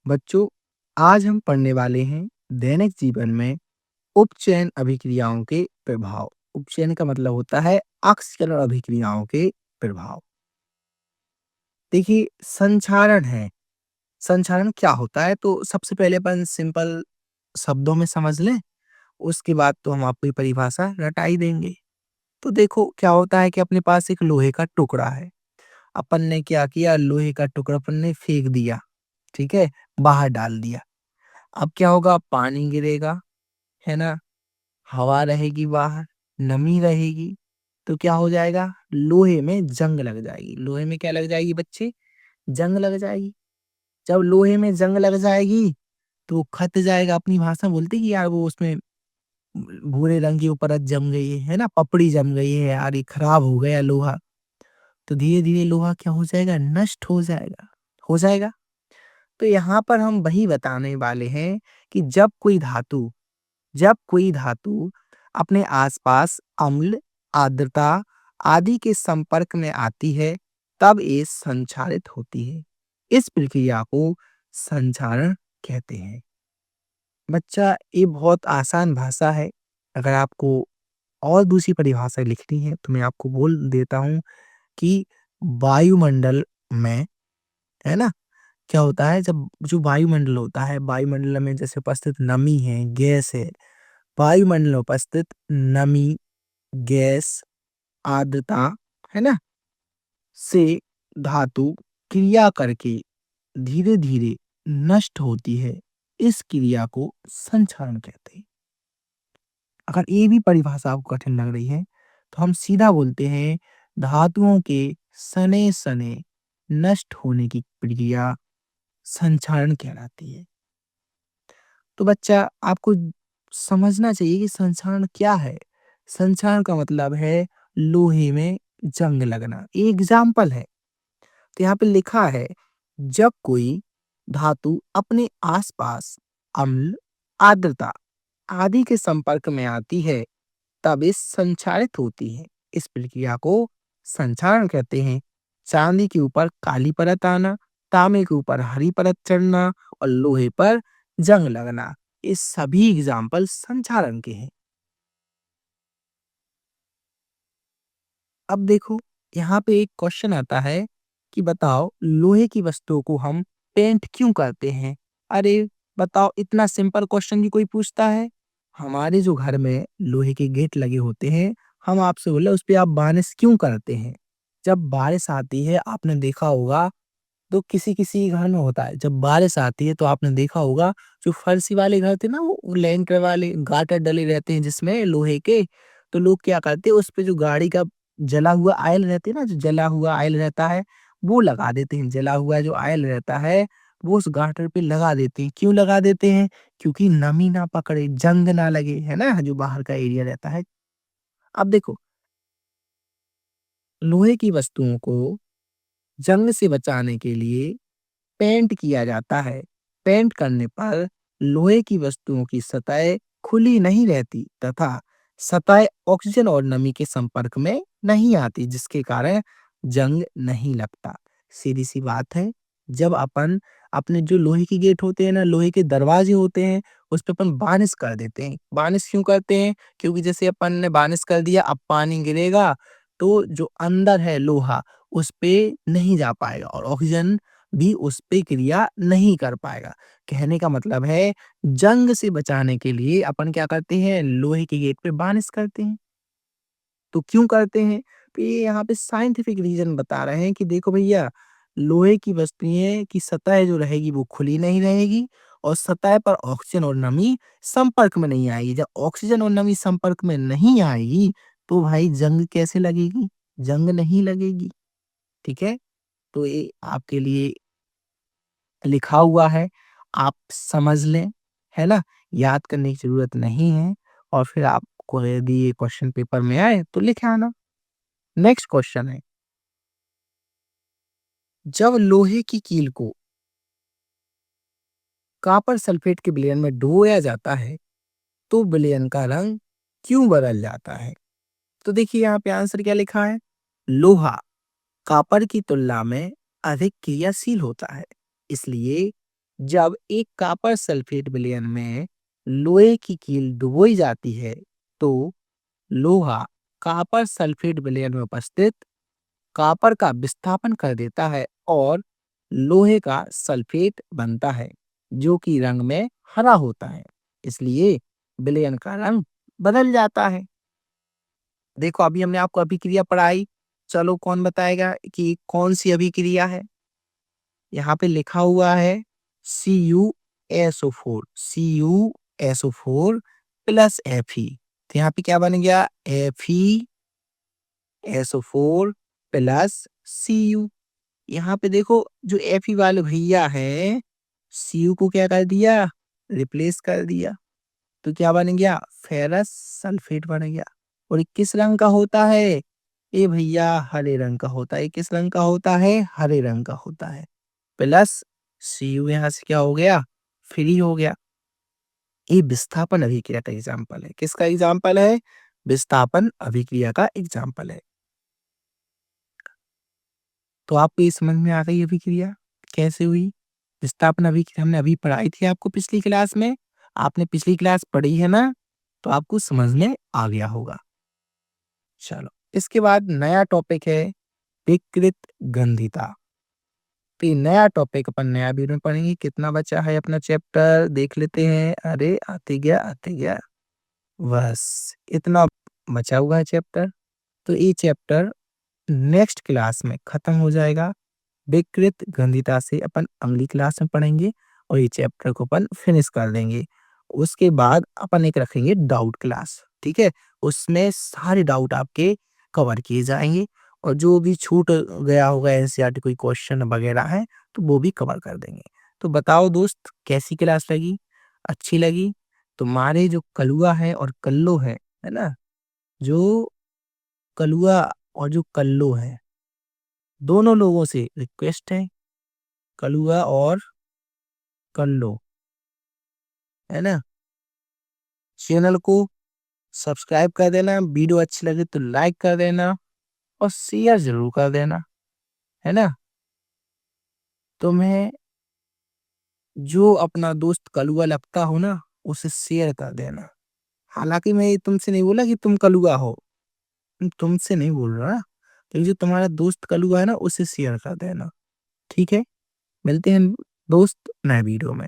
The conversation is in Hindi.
बच्चों, आज हम पढ़ने वाले हैं दैनिक जीवन में उपचयन अभिक्रियाओं के प्रभाव। उपचयन का मतलब होता है ऑक्सीकरण अभिक्रियाओं के प्रभाव। देखिए, संक्षारण है। संक्षारण क्या होता है? तो सबसे पहले अपन सिंपल शब्दों में समझ लें, उसके बाद तो हम आपको ये परिभाषा रटा ही देंगे। तो देखो, क्या होता है कि अपने पास एक लोहे का टुकड़ा है। अपन ने क्या किया, लोहे का टुकड़ा अपन ने फेंक दिया, ठीक है, बाहर डाल दिया। अब क्या होगा, पानी गिरेगा, है ना? हवा रहेगी बाहर, नमी रहेगी, तो क्या हो जाएगा, लोहे में जंग लग जाएगी। लोहे में क्या लग जाएगी बच्चे? जंग लग जाएगी। जब लोहे में जंग लग जाएगी तो वो खत जाएगा। अपनी भाषा में बोलते हैं कि यार वो उसमें भूरे रंग की वो परत जम गई है ना, पपड़ी जम गई है यार, ये खराब हो गया लोहा। तो धीरे धीरे लोहा क्या हो जाएगा, नष्ट हो जाएगा। हो जाएगा। तो यहाँ पर हम वही बताने वाले हैं कि जब कोई धातु अपने आसपास अम्ल, आर्द्रता आदि के संपर्क में आती है, तब ये संक्षारित होती है। इस प्रक्रिया को संक्षारण कहते हैं। बच्चा, ये बहुत आसान भाषा है। अगर आपको और दूसरी परिभाषा लिखनी है तो मैं आपको बोल देता हूँ कि वायुमंडल में, है ना, क्या होता है, जब जो वायुमंडल होता है, वायुमंडल में जैसे उपस्थित नमी है, गैस है, वायुमंडल में उपस्थित नमी, गैस, आर्द्रता, है ना, से धातु क्रिया करके धीरे धीरे नष्ट होती है। इस क्रिया को संक्षारण कहते हैं। अगर ये भी परिभाषा आपको कठिन लग रही है तो हम सीधा बोलते हैं, धातुओं के सने सने नष्ट होने की प्रक्रिया संक्षारण कहलाती है। तो बच्चा, आपको समझना चाहिए कि संक्षारण क्या है। संक्षारण का मतलब है लोहे में जंग लगना। ये एग्जाम्पल है। तो यहाँ पे लिखा है, जब कोई धातु अपने आसपास अम्ल, आर्द्रता आदि के संपर्क में आती है, तब ये संक्षारित होती है। इस प्रक्रिया को संक्षारण कहते हैं। चांदी के ऊपर काली परत आना, तांबे के ऊपर हरी परत चढ़ना और लोहे पर जंग लगना, ये सभी एग्जाम्पल संक्षारण के हैं। अब देखो, यहाँ पे एक क्वेश्चन आता है कि बताओ, लोहे की वस्तुओं को हम पेंट क्यों करते हैं? अरे बताओ, इतना सिंपल क्वेश्चन भी कोई पूछता है? हमारे जो घर में लोहे के गेट लगे होते हैं, हम आपसे बोले उस पे आप बारिश क्यों करते हैं? जब बारिश आती है, आपने देखा होगा, तो किसी किसी घर में होता है, जब बारिश आती है तो आपने देखा होगा, जो फर्शी वाले घर थे ना, वो लैंटर वाले गाटर डले रहते हैं जिसमें लोहे के, तो लोग क्या करते हैं, उस पे जो गाड़ी का जला हुआ आयल रहते हैं ना, जो जला हुआ आयल रहता है, वो लगा देते हैं। जला हुआ जो आयल रहता है, वो उस गाटर पे लगा देते हैं। क्यों लगा देते हैं? क्योंकि नमी ना पकड़े, जंग ना लगे, है ना, जो बाहर का एरिया रहता है। अब देखो, लोहे की वस्तुओं को जंग से बचाने के लिए पेंट किया जाता है। पेंट करने पर लोहे की वस्तुओं की सतह खुली नहीं रहती तथा सतह ऑक्सीजन और नमी के संपर्क में नहीं आती, जिसके कारण जंग नहीं लगता। सीधी सी बात है। जब अपन अपने जो लोहे की गेट होते हैं ना, लोहे के दरवाजे होते हैं, उस पे अपन बार्निश कर देते हैं। बार्निश क्यों करते हैं? क्योंकि जैसे अपन ने बार्निश कर दिया, अब पानी गिरेगा तो जो अंदर है लोहा, उस पे नहीं जा पाएगा और ऑक्सीजन भी उस पे क्रिया नहीं कर पाएगा। कहने का मतलब है, जंग से बचाने के लिए अपन क्या करते हैं, लोहे के गेट पे बार्निश करते हैं। तो क्यों करते हैं? तो ये यहाँ पे साइंटिफिक रीजन बता रहे हैं कि देखो भैया, लोहे की वस्तुएं की सतह जो रहेगी वो खुली नहीं रहेगी और सतह पर ऑक्सीजन और नमी संपर्क में नहीं आएगी। जब ऑक्सीजन और नमी संपर्क में नहीं आएगी तो भाई जंग कैसे लगेगी? जंग नहीं लगेगी। ठीक है? तो ये आपके लिए लिखा हुआ है, आप समझ लें, है ना? याद करने की ज़रूरत नहीं है और फिर आपको यदि ये क्वेश्चन पेपर में आए तो लिख आना। नेक्स्ट क्वेश्चन है, जब लोहे की कील को कॉपर सल्फेट के विलयन में डुबोया जाता है, तो विलयन का रंग क्यों बदल जाता है? तो देखिए, यहाँ पे आंसर क्या लिखा है? लोहा कॉपर की तुलना में अधिक क्रियाशील होता है, इसलिए जब एक कॉपर सल्फेट विलयन में लोहे की कील डुबोई जाती है तो लोहा कॉपर सल्फेट विलयन में उपस्थित कॉपर का विस्थापन कर देता है और लोहे का सल्फेट बनता है जो कि रंग में हरा होता है। इसलिए विलयन का रंग बदल जाता है। देखो अभी हमने आपको अभिक्रिया पढ़ाई। चलो कौन बताएगा कि कौन सी अभिक्रिया है। यहाँ पे लिखा हुआ है CuSO4 CuSO4 प्लस Fe। तो यहाँ पे क्या बन गया FeSO4 प्लस Cu। यहाँ पे देखो जो Fe वाले भैया है Cu को क्या कर दिया रिप्लेस कर दिया। तो क्या बन गया फेरस सल्फेट बन गया। और ये किस रंग का होता है ये भैया हरे रंग का होता है। ये किस रंग का होता है हरे रंग का होता है। प्लस Cu यहाँ से क्या हो गया फ्री हो गया। ये विस्थापन अभिक्रिया का एग्जाम्पल है। किसका एग्जाम्पल है विस्थापन अभिक्रिया का एग्जाम्पल है। तो आपको ये समझ में आ गई अभिक्रिया कैसे हुई। विस्थापन अभिक्रिया हमने अभी पढ़ाई थी आपको पिछली क्लास में। आपने पिछली क्लास पढ़ी है ना तो आपको समझ में आ गया होगा। चलो इसके बाद नया टॉपिक है विकृत गंधिता। तो ये नया टॉपिक अपन नया वीडियो में पढ़ेंगे। कितना बचा है अपना चैप्टर देख लेते हैं। अरे आते गया बस इतना बचा हुआ है चैप्टर। तो ये चैप्टर नेक्स्ट क्लास में खत्म हो जाएगा। विकृत गंधिता से अपन अगली क्लास में पढ़ेंगे और ये चैप्टर को अपन फिनिश कर देंगे। उसके बाद अपन एक रखेंगे डाउट क्लास। ठीक है उसमें सारे डाउट आपके कवर किए जाएंगे और जो भी छूट गया होगा एनसीईआरटी कोई क्वेश्चन वगैरह है तो वो भी कवर कर देंगे। तो बताओ दोस्त कैसी क्लास लगी अच्छी लगी। तुम्हारे जो कलुआ है और कल्लो है ना जो कलुआ और जो कल्लो है दोनों लोगों से रिक्वेस्ट है कलुआ और कल्लो है ना चैनल को सब्सक्राइब कर देना। वीडियो अच्छी लगे तो लाइक कर देना और शेयर जरूर कर देना है ना। तुम्हें जो अपना दोस्त कलुआ लगता हो ना उसे शेयर कर देना। हालांकि मैं ये तुमसे नहीं बोला कि तुम कलुआ हो। तुमसे नहीं बोल रहा लेकिन जो तुम्हारा दोस्त कलुआ है ना उसे शेयर कर देना। ठीक है मिलते हैं दोस्त नए वीडियो में।